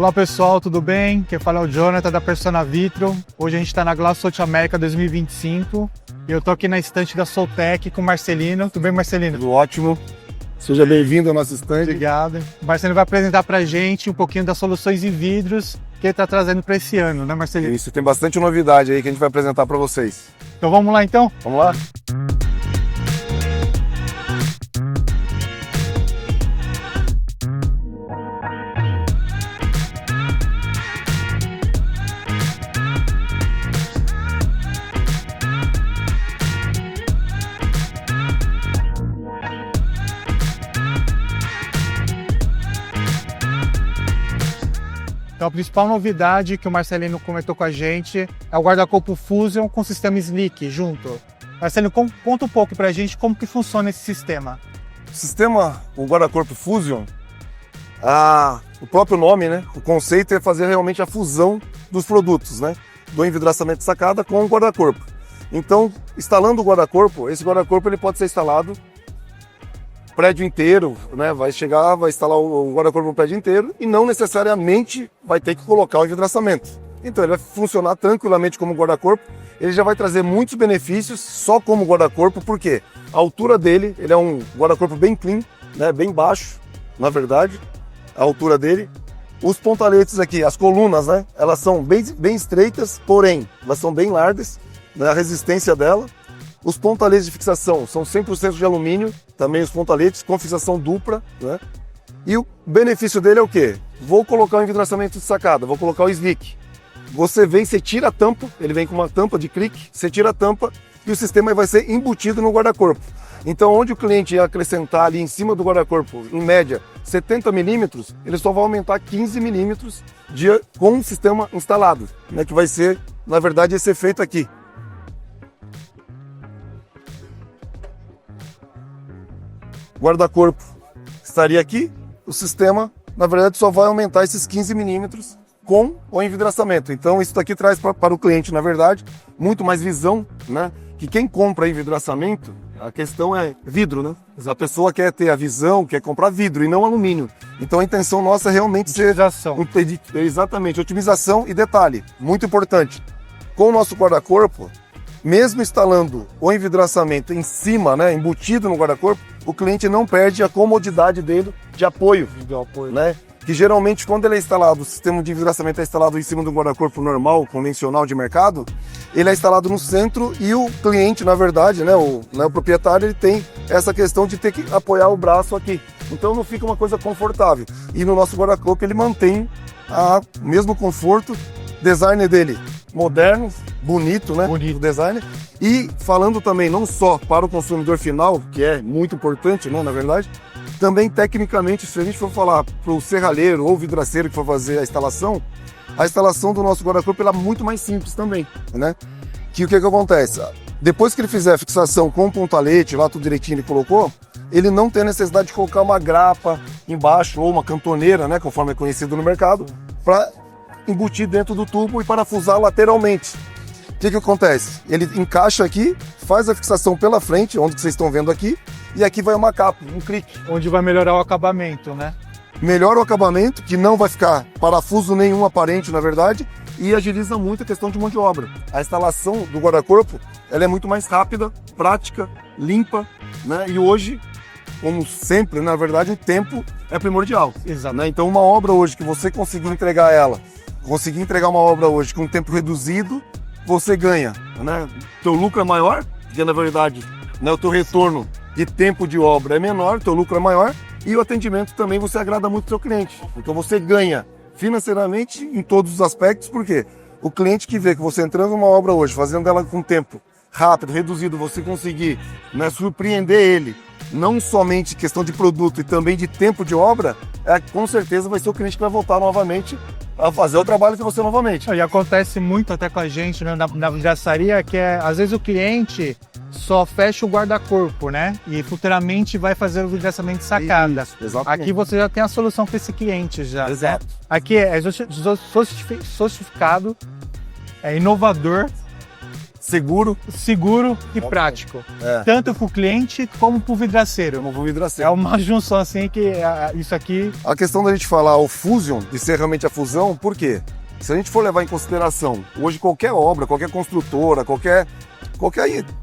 Olá pessoal, tudo bem? Quem fala é o Jonathan da Persona Vitro. Hoje a gente está na Glass South America 2025 e eu tô aqui na estante da Soltec com o Marcelino. Tudo bem, Marcelino? Tudo ótimo. Seja bem-vindo ao nosso estande. Obrigado. O Marcelino vai apresentar pra gente um pouquinho das soluções em vidros que ele está trazendo para esse ano, né, Marcelino? Isso, tem bastante novidade aí que a gente vai apresentar para vocês. Então vamos lá então? Vamos lá? Então a principal novidade que o Marcelino comentou com a gente é o guarda-corpo Fusion com sistema Slick junto. Marcelino, conta um pouco pra gente como que funciona esse sistema. O guarda-corpo Fusion, o próprio nome, né? O conceito é fazer realmente a fusão dos produtos, né? Do envidraçamento de sacada com o guarda-corpo. Então, instalando o guarda-corpo, esse guarda-corpo ele pode ser instalado prédio inteiro, né? Vai instalar o guarda-corpo no prédio inteiro e não necessariamente vai ter que colocar o envidraçamento. Então ele vai funcionar tranquilamente como guarda-corpo, ele já vai trazer muitos benefícios só como guarda-corpo, porque a altura dele, ele é um guarda-corpo bem clean, né? Bem baixo, na verdade, a altura dele. Os pontaletes aqui, as colunas, né? Elas são bem estreitas, porém, elas são bem largas, né? A resistência dela. Os pontaletes de fixação são 100% de alumínio, também os pontaletes com fixação dupla, né? E o benefício dele é o quê? Vou colocar o envidraçamento de sacada, vou colocar o slick. Você tira a tampa, ele vem com uma tampa de clique, você tira a tampa e o sistema vai ser embutido no guarda-corpo. Então, onde o cliente ia acrescentar ali em cima do guarda-corpo, em média, 70 milímetros, ele só vai aumentar 15 milímetros com o sistema instalado, né? Que vai ser, na verdade, esse efeito aqui. Guarda-corpo estaria aqui, o sistema, na verdade, só vai aumentar esses 15 milímetros com o envidraçamento. Então, isso daqui traz para o cliente, na verdade, muito mais visão, né? Que quem compra envidraçamento, a questão é vidro, né? A pessoa quer ter a visão, quer comprar vidro e não alumínio. Então, a intenção nossa é realmente exatamente, otimização e detalhe, muito importante. Com o nosso guarda-corpo, mesmo instalando o envidraçamento em cima, né, embutido no guarda-corpo, o cliente não perde a comodidade dele de apoio, né? Que geralmente quando ele é instalado, o sistema de envidraçamento é instalado em cima do guarda-corpo normal, convencional de mercado, ele é instalado no centro e o cliente, na verdade, né, o proprietário, ele tem essa questão de ter que apoiar o braço aqui. Então não fica uma coisa confortável. E no nosso guarda-corpo ele mantém o mesmo conforto, design dele moderno, bonito, né? Bonito o design. E falando também não só para o consumidor final, que é muito importante, né, na verdade, também tecnicamente, se a gente for falar para o serralheiro ou vidraceiro que for fazer a instalação do nosso guarda-corpo é muito mais simples também, né? Que o que acontece? Depois que ele fizer a fixação com o pontalete, lá tudo direitinho ele colocou, ele não tem necessidade de colocar uma grapa embaixo ou uma cantoneira, né, conforme é conhecido no mercado, para embutir dentro do tubo e parafusar lateralmente. O que acontece? Ele encaixa aqui, faz a fixação pela frente, onde vocês estão vendo aqui, e aqui vai uma capa, um clique. Onde vai melhorar o acabamento, né? Melhora o acabamento, que não vai ficar parafuso nenhum aparente, na verdade, e agiliza muito a questão de mão de obra. A instalação do guarda-corpo, ela é muito mais rápida, prática, limpa, né? E hoje, como sempre, na verdade, o tempo é primordial. Exato. Né? Então, uma obra hoje que você conseguir entregar uma obra hoje com um tempo reduzido, você ganha, né? Teu lucro é maior, porque na verdade, né, o teu retorno de tempo de obra é menor, teu lucro é maior e o atendimento também você agrada muito o teu cliente. Então você ganha financeiramente em todos os aspectos, porque o cliente que vê que você entrando numa obra hoje, fazendo ela com tempo rápido, reduzido, você conseguir, né, surpreender ele, não somente questão de produto e também de tempo de obra, com certeza vai ser o cliente que vai voltar novamente a fazer o trabalho com você novamente. E acontece muito até com a gente, né, na vidraçaria, que às vezes o cliente só fecha o guarda-corpo, né? E futuramente vai fazer o vidraçamento de sacada. Isso, exatamente. Aqui você já tem a solução para esse cliente já. Exato. Aqui é sofistificado, é inovador. seguro. Seguro e prático. É. Tanto para o cliente como para o vidraceiro. Como vidraceiro. É uma junção assim que isso aqui... A questão da gente falar o Fusion, de ser realmente a fusão, por quê? Se a gente for levar em consideração, hoje qualquer obra, qualquer construtora, qualquer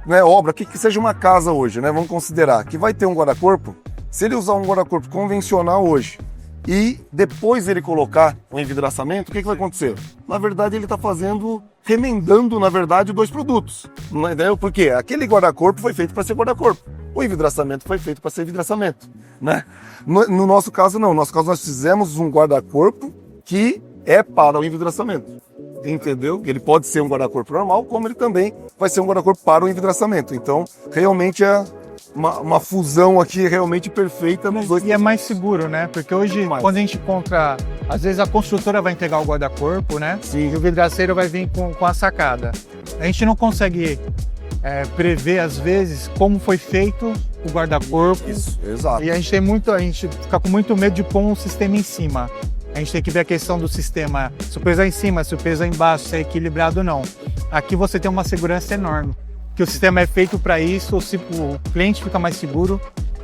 né, obra, que seja uma casa hoje, né, vamos considerar que vai ter um guarda-corpo, se ele usar um guarda-corpo convencional hoje e depois ele colocar um envidraçamento, o que vai acontecer? Na verdade ele está remendando, na verdade, dois produtos, entendeu? Porque aquele guarda-corpo foi feito para ser guarda-corpo, o envidraçamento foi feito para ser envidraçamento, né? No nosso caso não, no nosso caso nós fizemos um guarda-corpo que é para o envidraçamento, entendeu? Ele pode ser um guarda-corpo normal, como ele também vai ser um guarda-corpo para o envidraçamento. Então, realmente é uma fusão aqui realmente perfeita nos dois. E é mais seguro, né? Porque hoje, quando a gente encontra... Às vezes a construtora vai entregar o guarda-corpo, né? Sim. E o vidraceiro vai vir com a sacada. A gente não consegue prever, às vezes, como foi feito o guarda-corpo. Isso, exato. E a gente fica com muito medo de pôr um sistema em cima. A gente tem que ver a questão do sistema, se o peso é em cima, se o peso é embaixo, se é equilibrado ou não. Aqui você tem uma segurança enorme, que o sistema é feito para isso, o cliente fica mais seguro.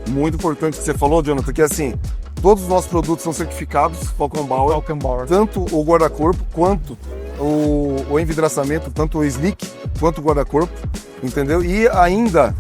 Muito importante o que você falou, Jonathan, que assim, todos os nossos produtos são certificados Falcon Bauer, tanto o guarda-corpo quanto o envidraçamento, tanto o slick quanto o guarda-corpo, entendeu? E ainda,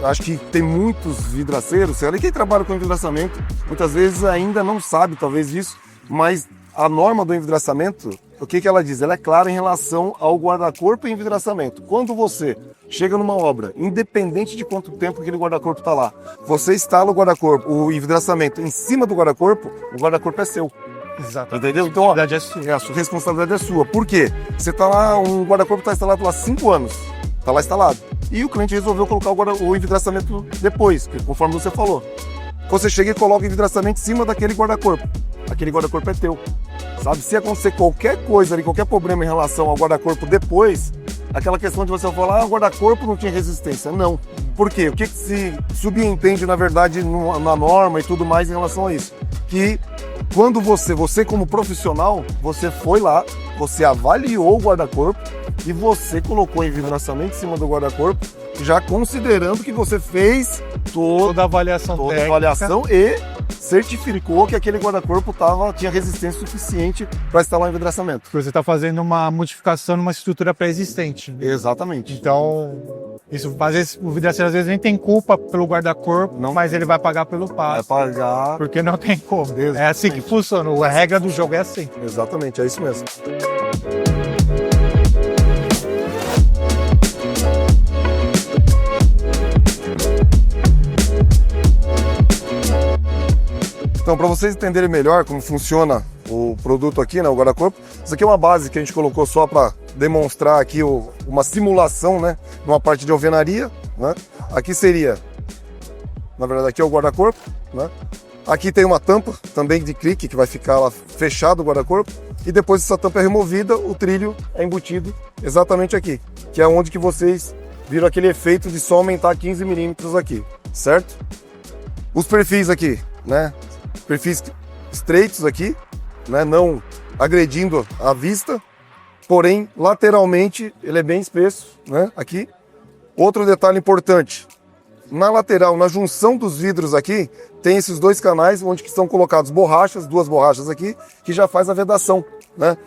acho que tem muitos vidraceiros, quem trabalha com envidraçamento, muitas vezes ainda não sabe talvez disso, mas a norma do envidraçamento, o que ela diz? Ela é clara em relação ao guarda-corpo e envidraçamento. Quando você chega numa obra, independente de quanto tempo aquele guarda-corpo está lá, você instala o guarda-corpo, o envidraçamento em cima do guarda-corpo, o guarda-corpo é seu. Exato. Entendeu? Então, ó, a sua responsabilidade é sua. Por quê? Você está lá, um guarda-corpo está instalado lá 5 anos, está lá instalado. E o cliente resolveu colocar o envidraçamento depois, conforme você falou. Você chega e coloca o envidraçamento em cima daquele guarda-corpo. Aquele guarda-corpo é teu. Sabe? Se acontecer qualquer coisa ali, qualquer problema em relação ao guarda-corpo depois, aquela questão de você falar, o guarda-corpo não tinha resistência. Não. Por quê? O que se subentende, na verdade, na norma e tudo mais em relação a isso? Que quando você como profissional, você foi lá, você avaliou o guarda-corpo e você colocou envidraçamento em cima do guarda-corpo, já considerando que você fez toda a avaliação e certificou que aquele guarda-corpo tinha resistência suficiente para instalar um envidraçamento. Você está fazendo uma modificação numa estrutura pré-existente. Exatamente. Então, isso, às vezes, o vidraceiro às vezes nem tem culpa pelo guarda-corpo, mas ele vai pagar pelo passo. Vai pagar. Porque não tem como. Exatamente. É assim que funciona. A regra do jogo é assim. Exatamente, é isso mesmo. Então, para vocês entenderem melhor como funciona o produto aqui, né, o guarda-corpo, isso aqui é uma base que a gente colocou só para demonstrar aqui uma simulação, né, numa parte de alvenaria, né? Aqui seria, na verdade, aqui é o guarda-corpo, né? Aqui tem uma tampa também de clique que vai ficar lá fechado o guarda-corpo e depois essa tampa é removida, o trilho é embutido exatamente aqui, que é onde que vocês viram aquele efeito de só aumentar 15 milímetros aqui, certo? Os perfis aqui, né? Perfis estreitos aqui, né, não agredindo a vista, porém lateralmente ele é bem espesso, né, aqui. Outro detalhe importante, na lateral, na junção dos vidros aqui, tem esses dois canais onde estão colocados borrachas, 2 borrachas aqui, que já faz a vedação, né.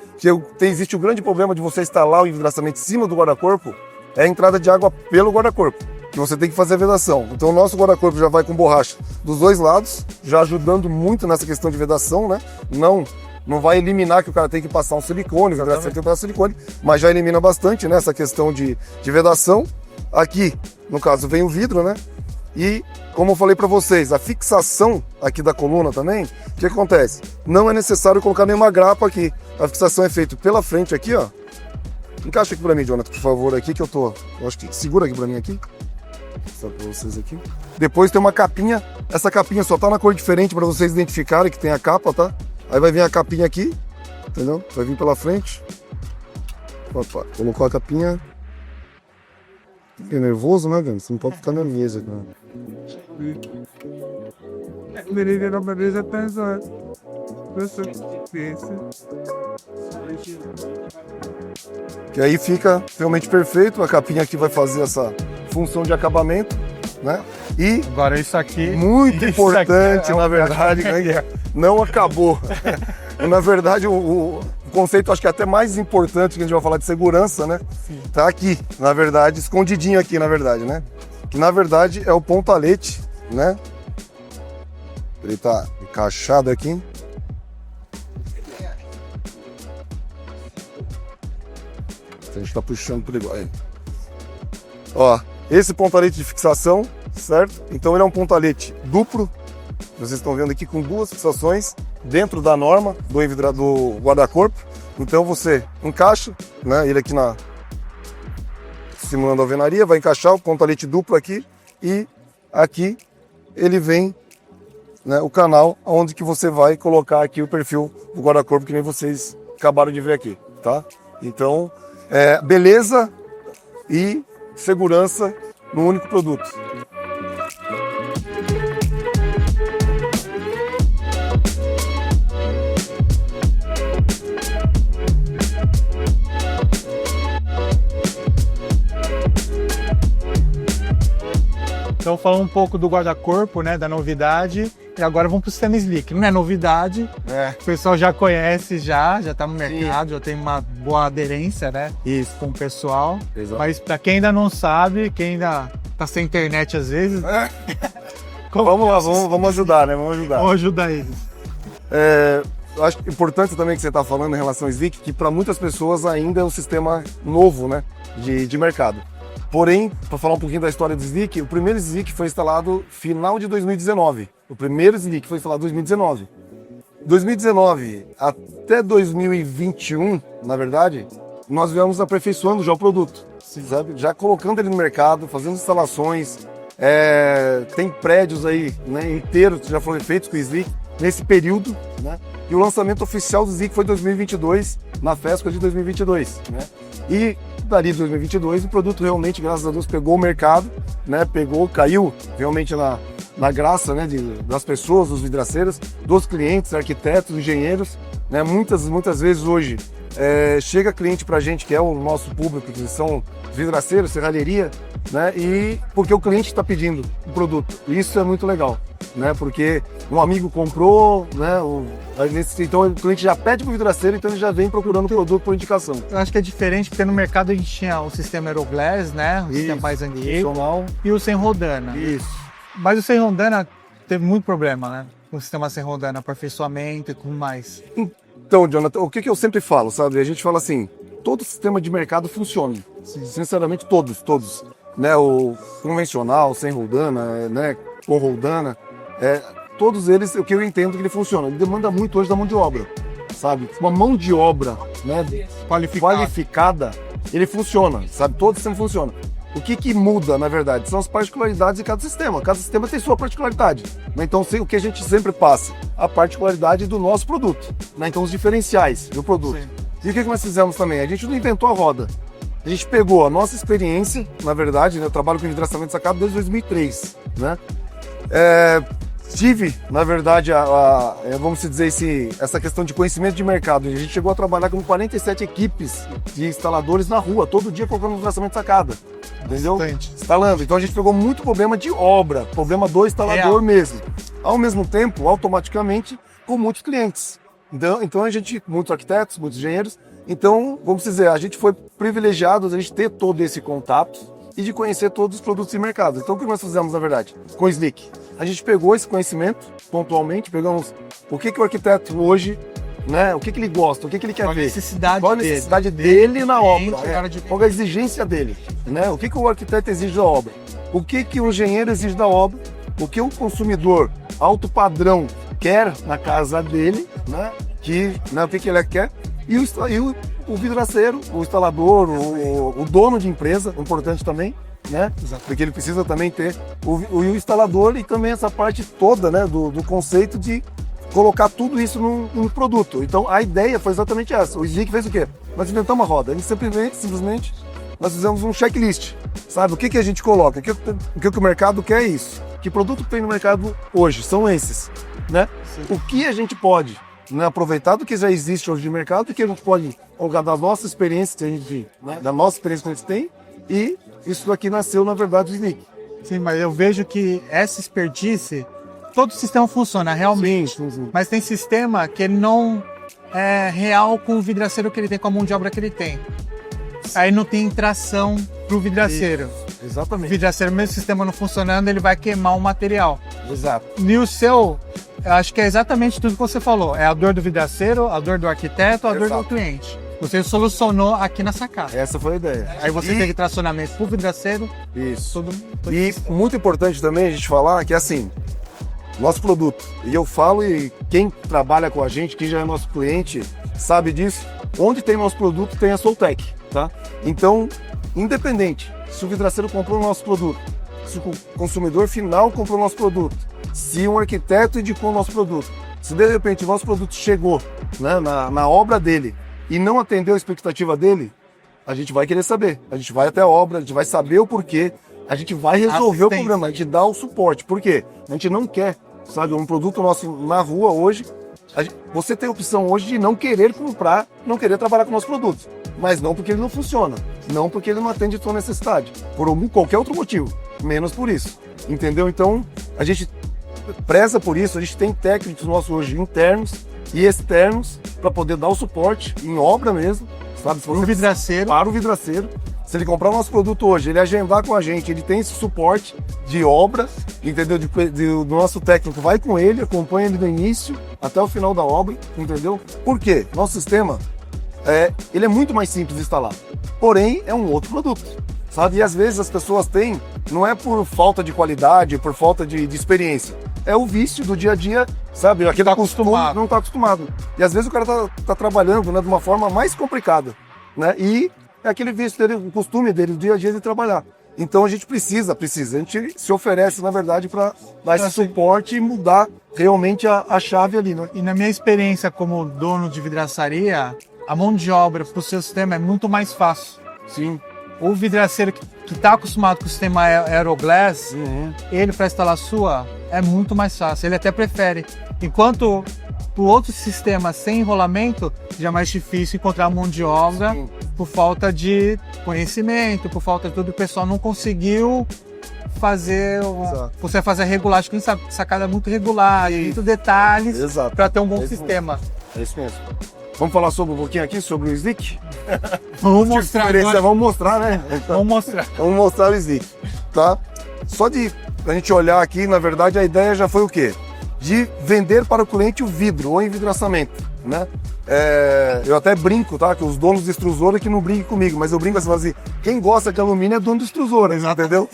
Existe o grande problema de você instalar o envidraçamento em cima do guarda-corpo, é a entrada de água pelo guarda-corpo, que você tem que fazer a vedação. Então o nosso guarda-corpo já vai com borracha dos dois lados, já ajudando muito nessa questão de vedação, né? Não vai eliminar que o cara tem que passar um silicone, o cara tem que passar silicone, mas já elimina bastante, né, essa questão de vedação. Aqui, no caso, vem o vidro, né? E, como eu falei para vocês, a fixação aqui da coluna também, o que acontece? Não é necessário colocar nenhuma grapa aqui. A fixação é feita pela frente aqui, ó. Encaixa aqui para mim, Jonathan, por favor, aqui que eu acho que segura aqui para mim aqui. Só para vocês aqui. Depois tem uma capinha. Essa capinha só tá na cor diferente para vocês identificarem que tem a capa, tá? Aí vai vir a capinha aqui, entendeu? Vai vir pela frente. Opa, colocou a capinha. Fiquei nervoso, né, Gano? Você não pode ficar na mesa, cara. Que aí fica realmente perfeito. A capinha aqui vai fazer essa função de acabamento, né? E Agora isso aqui... muito isso aqui, aqui na verdade, não acabou. Na verdade, o conceito, acho que é até mais importante, que a gente vai falar de segurança, né? Sim. Tá aqui, na verdade, escondidinho aqui, na verdade, né? Que na verdade é o pontalete, né? Ele tá encaixado aqui. A gente tá puxando por igual. Aí. Ó, esse pontalete de fixação, certo? Então ele é um pontalete duplo. Vocês estão vendo aqui com duas fixações dentro da norma do guarda-corpo. Então você encaixa, né? Ele aqui simulando a alvenaria, vai encaixar o pontalete duplo aqui e aqui ele vem, né, o canal onde que você vai colocar aqui o perfil do guarda-corpo que nem vocês acabaram de ver aqui, tá? Então, beleza e segurança no único produto. Então, falando um pouco do guarda-corpo, né, da novidade, e agora vamos para o sistema Slick. Não é novidade, o pessoal já conhece, já está no mercado, já tem uma boa aderência, né, com o pessoal. Exato. Mas para quem ainda não sabe, quem ainda está sem internet às vezes... Vamos lá, vamos ajudar, né? Vamos ajudar eles. Eu acho importante também que você está falando em relação ao Slick, que para muitas pessoas ainda é um sistema novo, né, de mercado. Porém, para falar um pouquinho da história do Slick, o primeiro Slick foi instalado final de 2019. O primeiro Slick foi instalado em 2019. 2019 até 2021, na verdade, nós viemos aperfeiçoando já o produto, sabe? Já colocando ele no mercado, fazendo instalações. Tem prédios aí, né, inteiros que já foram feitos com o Slick nesse período, né? E o lançamento oficial do Slick foi em 2022, na FESCO de 2022, né? E dali de 2022 o produto realmente, graças a Deus, pegou o mercado, né? Caiu realmente na graça, né, das pessoas, dos vidraceiros, dos clientes, arquitetos, engenheiros, né? Muitas vezes hoje chega cliente pra gente, que é o nosso público, que são vidraceiros, serralheria, né? E porque o cliente está pedindo o produto. Isso é muito legal, né? Porque um amigo comprou, né? Então o cliente já pede pro vidraceiro, então ele já vem procurando o produto por indicação. Eu acho que é diferente, porque no mercado a gente tinha o sistema Aeroglass, né? O sistema mais antigo, e o sem rodana. Isso. Mas o sem rodana teve muito problema, né? Com o sistema sem rodana, aperfeiçoamento e tudo mais. Então, Jonathan, o que eu sempre falo, sabe? A gente fala assim, todo sistema de mercado funciona. Sim. Sinceramente, todos. Né? O convencional, sem rodana, né? Com rodana, todos eles, o que eu entendo que ele funciona. Ele demanda muito hoje da mão de obra, sabe? Uma mão de obra, né, qualificada, ele funciona, sabe? Todo sistema funciona. O que muda, na verdade, são as particularidades de cada sistema. Cada sistema tem sua particularidade, né? Então, o que a gente sempre passa? A particularidade do nosso produto, né? Então, os diferenciais do produto. Sim. E o que nós fizemos também? A gente não inventou a roda. A gente pegou a nossa experiência, na verdade, né? Eu trabalho com envidraçamento sacado desde 2003, né? Tive, na verdade, vamos dizer, essa questão de conhecimento de mercado. A gente chegou a trabalhar com 47 equipes de instaladores na rua, todo dia colocando envidraçamento sacada. Entendeu? Bastante. Instalando. Então a gente pegou muito problema de obra, problema do instalador mesmo. Ao mesmo tempo, automaticamente, com muitos clientes. Então a gente, muitos arquitetos, muitos engenheiros. Então, vamos dizer, a gente foi privilegiado a gente ter todo esse contato e de conhecer todos os produtos de mercado. Então o que nós fizemos, na verdade, com o Slick? A gente pegou esse conhecimento, pontualmente, pegamos o que o arquiteto hoje, né, o que ele gosta, o que ele quer ver. Qual a necessidade dele na obra, qual a exigência dele, né? O que o arquiteto exige da obra, o que o engenheiro exige da obra, o que o consumidor alto padrão quer na casa dele, né? O que ele quer, e o vidraceiro, o instalador, o dono de empresa, importante também, né? Porque ele precisa também ter o instalador e também essa parte toda, né, do conceito de colocar tudo isso num produto. Então a ideia foi exatamente essa. O Slick fez o quê? Nós inventamos uma roda. A gente simplesmente nós fizemos um checklist. Sabe, o que a gente coloca? O que o mercado quer é isso. Que produto tem no mercado hoje? São esses, né? Sim. O que a gente pode né, aproveitar do que já existe hoje de mercado, que a gente pode colocar da nossa experiência que a gente, né, da nossa experiência que a gente tem, e isso aqui nasceu, na verdade, do SNIC. Sim, mas eu vejo que essa expertise, todo sistema funciona realmente, Sim. mas tem sistema que ele não é real com o vidraceiro que ele tem, com a mão de obra que ele tem. Aí não tem tração pro vidraceiro. O Exatamente. vidraceiro, mesmo o sistema não funcionando, ele vai queimar o material. Exato. E o seu, eu acho que é exatamente tudo que você falou. É a dor do vidraceiro, a dor do arquiteto, a dor do Exato. cliente. Você solucionou aqui na sacada. Essa foi a ideia. Aí você teve tracionamento pro vidraceiro, Isso. tudo. E muito importante também a gente falar que, assim, nosso produto, e eu falo, e quem trabalha com a gente, quem já é nosso cliente, sabe disso, onde tem nosso produto tem a Soltec, tá? Então, independente se o vidraceiro comprou o nosso produto, se o consumidor final comprou o nosso produto, se um arquiteto indicou o nosso produto, se de repente o nosso produto chegou, né, na obra dele e não atendeu a expectativa dele, a gente vai querer saber. A gente vai até a obra, a gente vai saber o porquê, a gente vai resolver o problema, a gente dá o suporte. Por quê? A gente não quer, sabe, um produto nosso na rua hoje. Você tem a opção hoje de não querer comprar, não querer trabalhar com o nosso produto. Mas não porque ele não funciona, não porque ele não atende a sua necessidade, por qualquer outro motivo, menos por isso. Entendeu? Então, a gente preza por isso, a gente tem técnicos nossos hoje internos e externos para poder dar o suporte em obra mesmo, sabe? Pro vidraceiro. Para o vidraceiro. Se ele comprar o nosso produto hoje, ele agendar com a gente, ele tem esse suporte de obra, entendeu? Do nosso técnico vai com ele, acompanha ele do início até o final da obra, entendeu? Por quê? Nosso sistema, ele é muito mais simples de instalar, porém é um outro produto, sabe? E às vezes as pessoas têm, não é por falta de qualidade, por falta de experiência, é o vício do dia a dia, sabe? Aquele acostumado. não está acostumado. E às vezes o cara tá trabalhando, né, de uma forma mais complicada, né? E é aquele vício dele, o costume dele, o dia a dia de trabalhar. Então a gente precisa. A gente se oferece, na verdade, para dar esse suporte e mudar realmente a chave ali, né? E na minha experiência como dono de vidraçaria, a mão de obra para o seu sistema é muito mais fácil. Sim. O vidraceiro que está acostumado com o sistema Aeroglass, ele para instalar a sua é muito mais fácil, ele até prefere. Enquanto o outro sistema sem enrolamento já é mais difícil encontrar mão de obra. Sim. Por falta de conhecimento, por falta de tudo, o pessoal não conseguiu fazer. Você vai fazer a regulagem, quem sabe sacada é muito regular, e muito detalhes para ter um bom sistema. É isso mesmo. Vamos falar um pouquinho aqui sobre o SNIC? Vamos mostrar agora. Vamos mostrar, né? Então, vamos mostrar o SNIC, tá? Só de a gente olhar aqui, na verdade, a ideia já foi o quê? De vender para o cliente o vidro, ou envidraçamento, né? Eu até brinco, tá? Que os donos de extrusora que não brinquem comigo, mas eu brinco assim, quem gosta de alumínio é dono de extrusora, entendeu?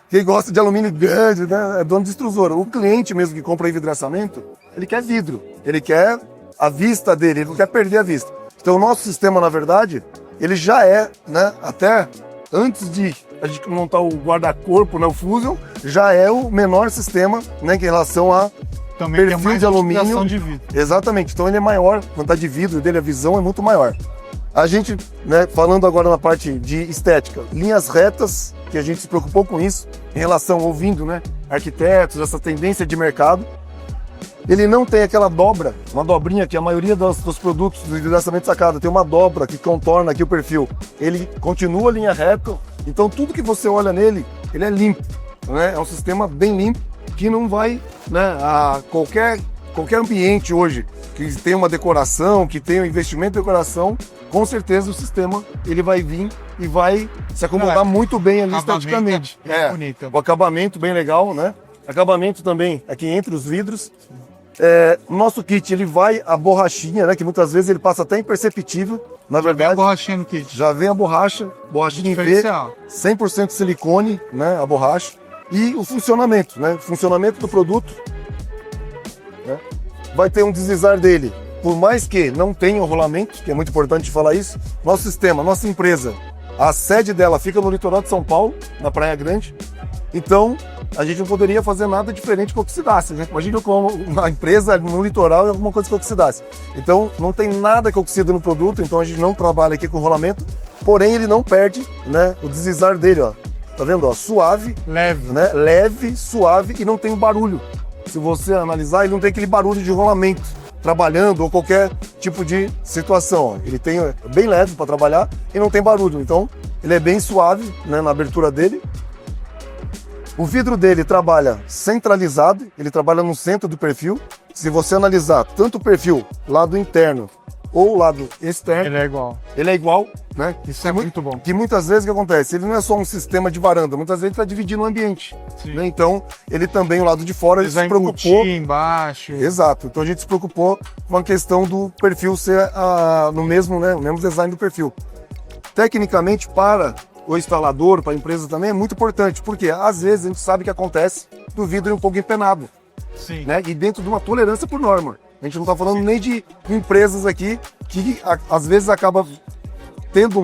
Quem gosta de alumínio grande, né, é dono de extrusora. O cliente mesmo que compra envidraçamento, ele quer vidro, ele quer a vista dele, ele não quer perder a vista. Então o nosso sistema, na verdade, ele já é, né, até antes de a gente montar o guarda-corpo, né, o Fusion, já é o menor sistema, né, em relação a também perfil tem mais de alumínio. De vidro. Exatamente, então ele é maior, a quantidade de vidro dele, a visão é muito maior. A gente, né, falando agora na parte de estética, linhas retas, que a gente se preocupou com isso, em relação, ouvindo, né, arquitetos, essa tendência de mercado. Ele não tem aquela dobra, uma dobrinha que a maioria dos produtos do envidraçamento sacada tem uma dobra que contorna aqui o perfil. Ele continua linha reta, então tudo que você olha nele, ele é limpo, né? É um sistema bem limpo, que não vai, né, a qualquer ambiente hoje que tem uma decoração, que tem um investimento em decoração, com certeza o sistema ele vai vir e vai se acomodar muito bem ali esteticamente. Bonito. O acabamento bem legal, né? Acabamento também aqui entre os vidros. O nosso kit ele vai a borrachinha, né? Que muitas vezes ele passa até imperceptível. Na verdade, a borrachinha no kit. Já vem a borrachinha em V, 100% silicone, né? A borracha. E o funcionamento, né? O funcionamento do produto, né? Vai ter um deslizar dele. Por mais que não tenha o rolamento, que é muito importante falar isso, nosso sistema, nossa empresa, a sede dela fica no litoral de São Paulo, na Praia Grande. Então, a gente não poderia fazer nada diferente que oxidasse, né? Imagina como uma empresa no litoral e alguma coisa que oxidasse. Então, não tem nada que oxida no produto, então a gente não trabalha aqui com rolamento, porém ele não perde, né, o deslizar dele, ó. Tá vendo, ó? Suave, leve, né? Leve, suave e não tem barulho. Se você analisar, ele não tem aquele barulho de rolamento trabalhando ou qualquer tipo de situação. Ele tem bem leve para trabalhar e não tem barulho, então ele é bem suave, né, na abertura dele. O vidro dele trabalha centralizado, ele trabalha no centro do perfil. Se você analisar tanto o perfil lado interno ou lado externo, ele é igual, né? Isso é muito bom. Que muitas vezes o que acontece? Ele não é só um sistema de varanda, muitas vezes ele está dividindo o ambiente, né? Então, ele também, o lado de fora, ele se preocupou. Embaixo. Exato. Então a gente se preocupou com a questão do perfil ser no mesmo, né, o mesmo design do perfil. Tecnicamente, para o instalador, para a empresa também, é muito importante, porque às vezes a gente sabe que acontece do vidro um pouco empenado. Sim. Né? E dentro de uma tolerância por norma. A gente não está falando nem de empresas aqui que às vezes acaba tendo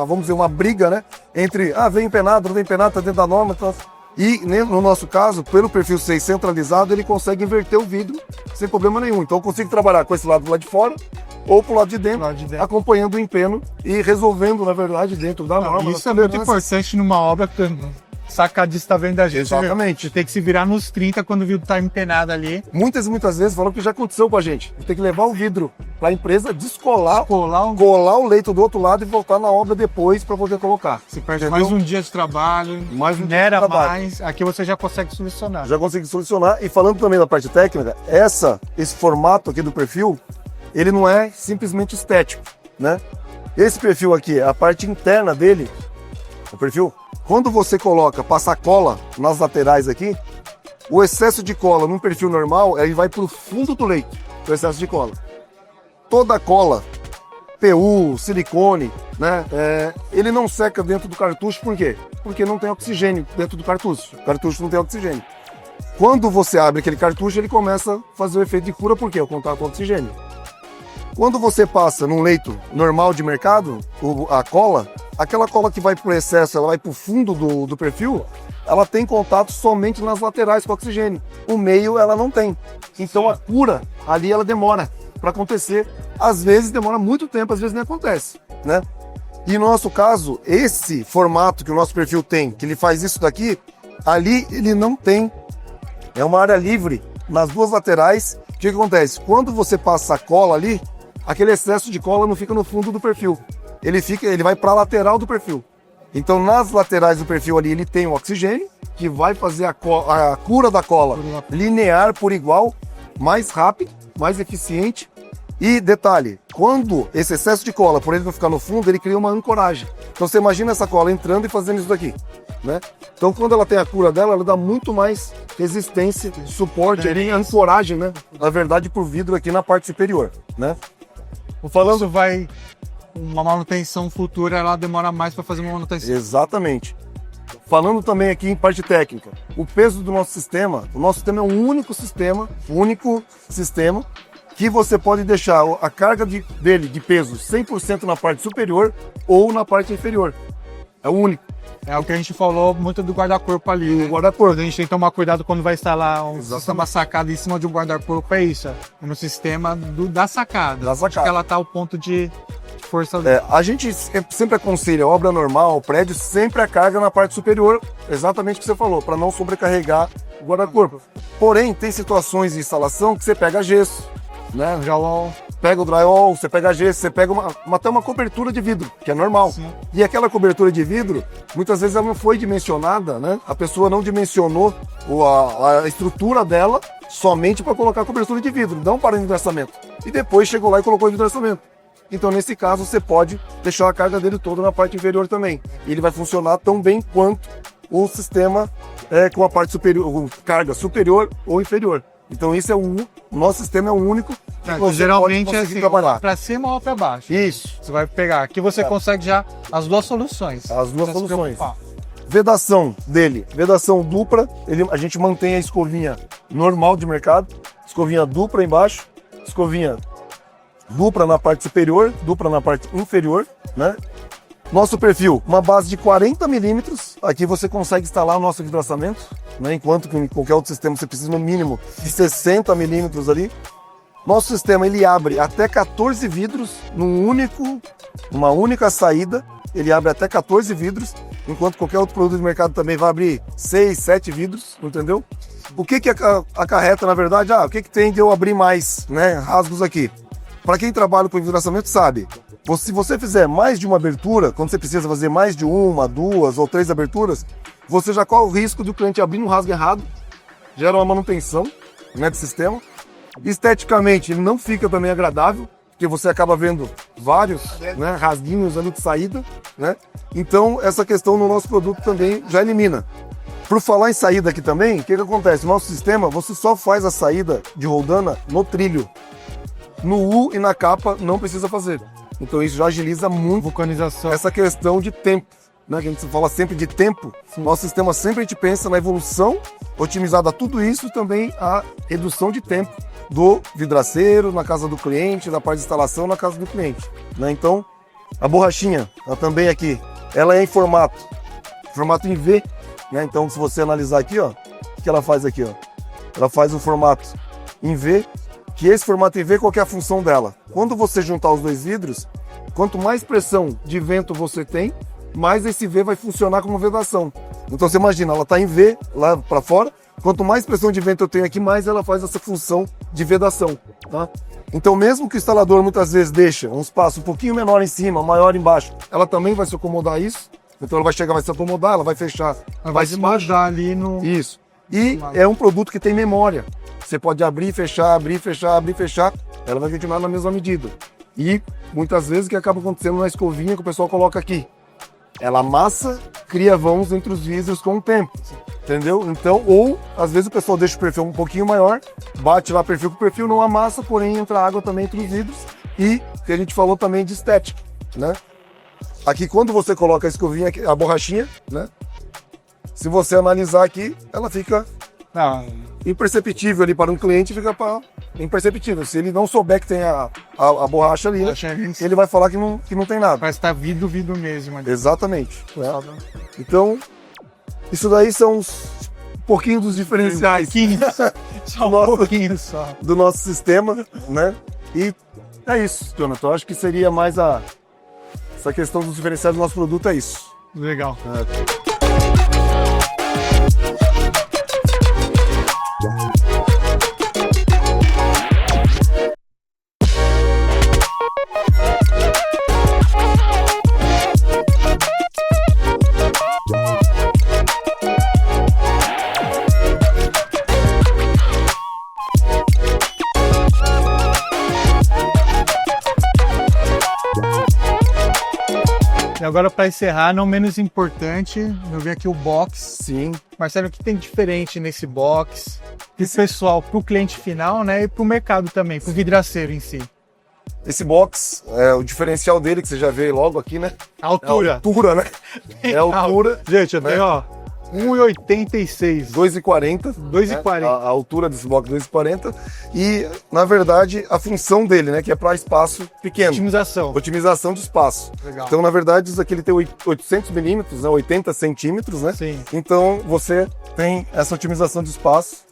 vamos dizer, uma briga, né? Entre, vem empenado, não vem empenado, está dentro da norma. Tá... E no nosso caso, pelo perfil 6 centralizado, ele consegue inverter o vidro sem problema nenhum. Então eu consigo trabalhar com esse lado do lado de fora ou pro lado de dentro, acompanhando o empeno e resolvendo, na verdade, dentro da norma. Isso é muito importante numa obra que sacadista vem da gente. Exatamente. Você tem que se virar nos 30 quando o vidro tá empenado ali. Muitas vezes falou que já aconteceu com a gente. Tem que levar o vidro para a empresa, descolar, colar o leito do outro lado e voltar na obra depois para poder colocar. Você perde mais um dia de trabalho, mais. Aqui você já consegue solucionar. Já consegui solucionar. E falando também da parte técnica, esse formato aqui do perfil, ele não é simplesmente estético, né? Esse perfil aqui, a parte interna dele, o perfil, quando você passa cola nas laterais aqui, o excesso de cola num perfil normal, ele vai para o fundo do leito, o excesso de cola. Toda a cola, PU, silicone, né, ele não seca dentro do cartucho, por quê? Porque não tem oxigênio dentro do cartucho. O cartucho não tem oxigênio. Quando você abre aquele cartucho, ele começa a fazer o efeito de cura, por quê? O contato com oxigênio. Quando você passa num leito normal de mercado, a cola, aquela cola que vai para o excesso, ela vai para o fundo do perfil, ela tem contato somente nas laterais com oxigênio. O meio ela não tem. Então a cura ali ela demora para acontecer. Às vezes demora muito tempo, às vezes nem acontece, né? E no nosso caso, esse formato que o nosso perfil tem, que ele faz isso daqui, ali ele não tem. É uma área livre nas duas laterais. O que acontece? Quando você passa a cola ali, aquele excesso de cola não fica no fundo do perfil. Ele vai para a lateral do perfil. Então, nas laterais do perfil ali, ele tem o oxigênio, que vai fazer a cura da cola linear por igual, mais rápido, mais eficiente. E detalhe, quando esse excesso de cola, por ele não ficar no fundo, ele cria uma ancoragem. Então, você imagina essa cola entrando e fazendo isso daqui, né? Então, quando ela tem a cura dela, ela dá muito mais resistência, suporte, ancoragem, né? Na verdade, por vidro aqui na parte superior, né? Falando uma manutenção futura, ela demora mais para fazer uma manutenção. Exatamente. Falando também aqui em parte técnica, o peso do nosso sistema, o nosso sistema é um único sistema que você pode deixar a carga dele de peso 100% na parte superior ou na parte inferior. É o único. É o que a gente falou muito do guarda-corpo ali. Né? O guarda-corpo. A gente tem que tomar cuidado quando vai instalar uma sacada em cima de um guarda-corpo, é isso. No sistema da sacada. Acho que ela está ao ponto de força. A gente sempre aconselha obra normal, prédio, sempre a carga na parte superior, exatamente o que você falou, para não sobrecarregar o guarda-corpo. Porém, tem situações de instalação que você pega gesso, né? Pega o drywall, você pega gesso, você pega até uma cobertura de vidro, que é normal. Sim. E aquela cobertura de vidro, muitas vezes ela não foi dimensionada, né? A pessoa não dimensionou a estrutura dela somente para colocar a cobertura de vidro, não para o envidraçamento. E depois chegou lá e colocou o envidraçamento. Então, nesse caso, você pode deixar a carga dele toda na parte inferior também. E ele vai funcionar tão bem quanto o sistema com a parte superior, com carga superior ou inferior. Então, esse o nosso sistema é o único. Geralmente é assim, para cima ou para baixo. Isso. Você vai pegar. Aqui você consegue já as duas soluções. As duas soluções. Vedação dele, vedação dupla. A gente mantém a escovinha normal de mercado, escovinha dupla embaixo, escovinha dupla na parte superior, dupla na parte inferior, né? Nosso perfil, uma base de 40 milímetros. Aqui você consegue instalar o nosso envidraçamento, né? Enquanto que em qualquer outro sistema você precisa no mínimo de 60 milímetros ali. Nosso sistema ele abre até 14 vidros numa única saída. Ele abre até 14 vidros, enquanto qualquer outro produto do mercado também vai abrir 6, 7 vidros, entendeu? O que acarreta, na verdade? O que tem de eu abrir mais, né, rasgos aqui? Para quem trabalha com envidraçamento sabe, se você fizer mais de uma abertura, quando você precisa fazer mais de uma, duas ou três aberturas, você já corre o risco do cliente abrir um rasgo errado, gera uma manutenção, né, do sistema. Esteticamente, ele não fica também agradável, porque você acaba vendo vários, né, rasguinhos ali de saída, né? Então, essa questão no nosso produto também já elimina. Por falar em saída aqui também, o que acontece? No nosso sistema, você só faz a saída de roldana no trilho. No U e na capa não precisa fazer. Então, isso já agiliza muito Vulcanização. essa questão de tempo, né? Que a gente fala sempre de tempo. Nosso sistema sempre a gente pensa na evolução, otimizada tudo isso e também a redução de tempo do vidraceiro, na casa do cliente, da parte de instalação na casa do cliente, né? Então, a borrachinha, ela também aqui, ela é em formato em V, né? Então, se você analisar aqui, ó, o que ela faz aqui, ó? Ela faz o formato em V, que esse formato em V, qual que é a função dela? Quando você juntar os dois vidros, quanto mais pressão de vento você tem, mais esse V vai funcionar como vedação. Então, você imagina, ela está em V lá para fora, quanto mais pressão de vento eu tenho aqui, mais ela faz essa função de vedação, tá? Então, mesmo que o instalador muitas vezes deixa um espaço um pouquinho menor em cima, maior embaixo, ela também vai se acomodar a isso. Então, ela vai chegar, vai se acomodar, ela vai fechar, Vai se mandar ali no... isso. E é um produto que tem memória. Você pode abrir, fechar, abrir, fechar, abrir, fechar. Ela vai continuar na mesma medida. E muitas vezes o que acaba acontecendo na escovinha que o pessoal coloca aqui. Ela amassa, cria vãos entre os vidros com o tempo. Entendeu? Então, ou às vezes o pessoal deixa o perfil um pouquinho maior, bate lá perfil com perfil, não amassa, porém entra água também entre os vidros. E que a gente falou também de estética, né? Aqui quando você coloca a escovinha, aqui, a borrachinha, né? Se você analisar aqui, ela fica imperceptível ali para um cliente, fica imperceptível. Se ele não souber que tem a borracha ali, ele vai falar que não tem nada. Parece que tá vidro mesmo ali. Exatamente. Então, isso daí são uns pouquinho dos diferenciais Só um pouquinho só. do nosso sistema, né? E é isso, Jonathan. Eu acho que seria mais essa questão dos diferenciais do nosso produto, é isso. Legal. E agora, para encerrar, não menos importante, eu vi aqui o box. Sim. Marcelo, o que tem de diferente nesse box? Pro pessoal, pro cliente final, né? E pro mercado também, pro vidraceiro em si. Esse box, o diferencial dele, que você já vê logo aqui, né? A altura. É a altura, né? É a altura. Gente, eu tenho, ó, 1,86. 2,40. 2,40. A altura desse box 2,40. E, na verdade, a função dele, né? Que é para espaço pequeno. Otimização. Otimização de espaço. Legal. Então, na verdade, isso aqui ele tem 800 milímetros, né? 80 centímetros, né? Sim. Então, você tem essa otimização de espaço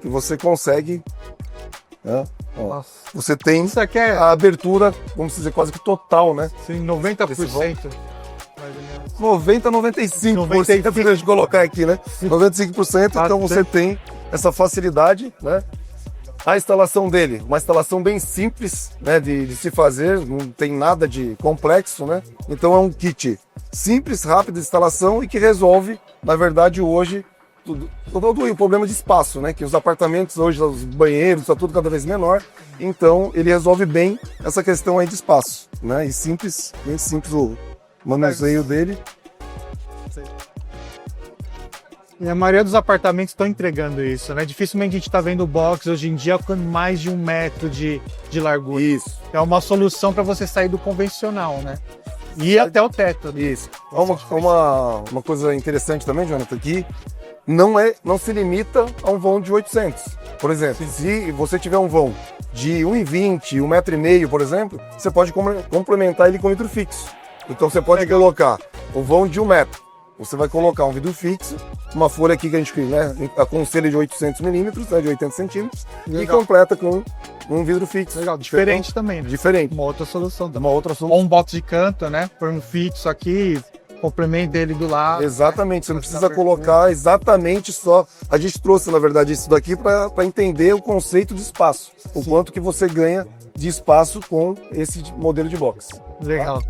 que você consegue... né? Ó, você tem Isso aqui é, a abertura, vamos dizer, quase que total, né? assim, 90%. Desse Mais ou menos. 90, 95% de colocar aqui, né? 95%, então você tem essa facilidade, né? A instalação dele, uma instalação bem simples, né, de se fazer, não tem nada de complexo, né? Então é um kit simples, rápido de instalação e que resolve, na verdade, hoje, todo o problema de espaço, né? Que os apartamentos hoje, os banheiros, está tudo cada vez menor. Então ele resolve bem essa questão aí de espaço, né? E simples, bem simples o manuseio dele. E a maioria dos apartamentos estão entregando isso, né? Dificilmente a gente está vendo box hoje em dia com mais de 1 metro de largura. Isso. É uma solução para você sair do convencional, né? E ir até o teto. Isso. Uma coisa interessante também, Jonathan, que não se limita a um vão de 800. Por exemplo, se você tiver um vão de 1,20, 1,5 m, por exemplo, você pode complementar ele com vidro fixo. Então você pode colocar o vão de 1 metro, Você vai colocar um vidro fixo, uma folha aqui que a gente, né, aconselha de 800 milímetros, né, de 80 centímetros, e completa com um vidro fixo. Legal, diferente também, né? Diferente. Uma outra solução. Uma outra solução. Ou um box de canto, né? Por um fixo aqui, complemento dele do lado. Exatamente, você não precisa colocar exatamente só. A gente trouxe, na verdade, isso daqui para entender o conceito de espaço. O quanto que você ganha de espaço com esse modelo de box. Legal.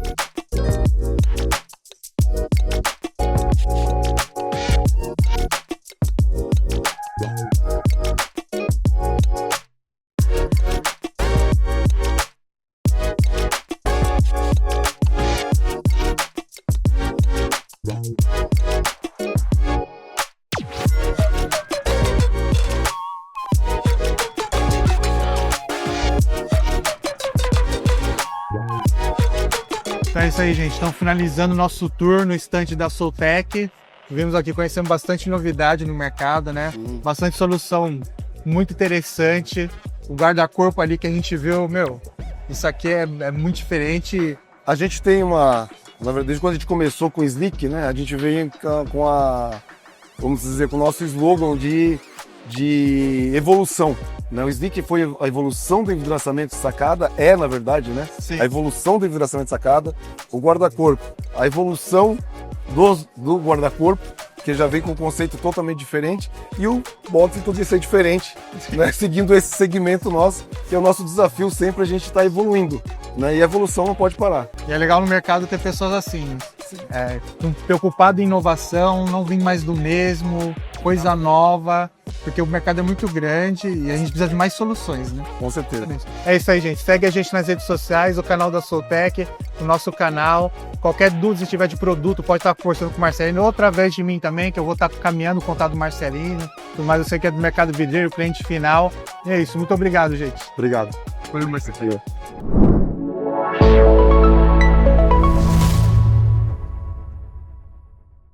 Então é isso aí, gente. Estamos finalizando o nosso tour no estande da Soltec. Vimos aqui, conhecemos bastante novidade no mercado, né? Bastante solução muito interessante. O guarda-corpo ali que a gente viu, meu, isso aqui é muito diferente. A gente tem uma... Na verdade, desde quando a gente começou com o Slick, né? A gente veio com vamos dizer, com o nosso slogan de evolução. Né? O Slick foi a evolução do envidraçamento de sacada, na verdade, né? Sim. A evolução do envidraçamento de sacada. O guarda-corpo, a evolução do guarda-corpo, que já vem com um conceito totalmente diferente, e o box podia ser diferente, né? Seguindo esse segmento nosso, que é o nosso desafio sempre a gente está evoluindo, né? E a evolução não pode parar. E é legal no mercado ter pessoas assim, preocupadas em inovação, não vir mais do mesmo, coisa nova, porque o mercado é muito grande e a gente precisa de mais soluções, né? Com certeza. É isso aí, gente. Segue a gente nas redes sociais, o canal da Soltec, o nosso canal. Qualquer dúvida, se tiver de produto, pode estar conversando com o Marcelino ou através de mim também, que eu vou estar caminhando o contato do Marcelino. Mas eu sei que é do mercado vidreiro, cliente final. E é isso. Muito obrigado, gente. Obrigado. Foi, Marcelino.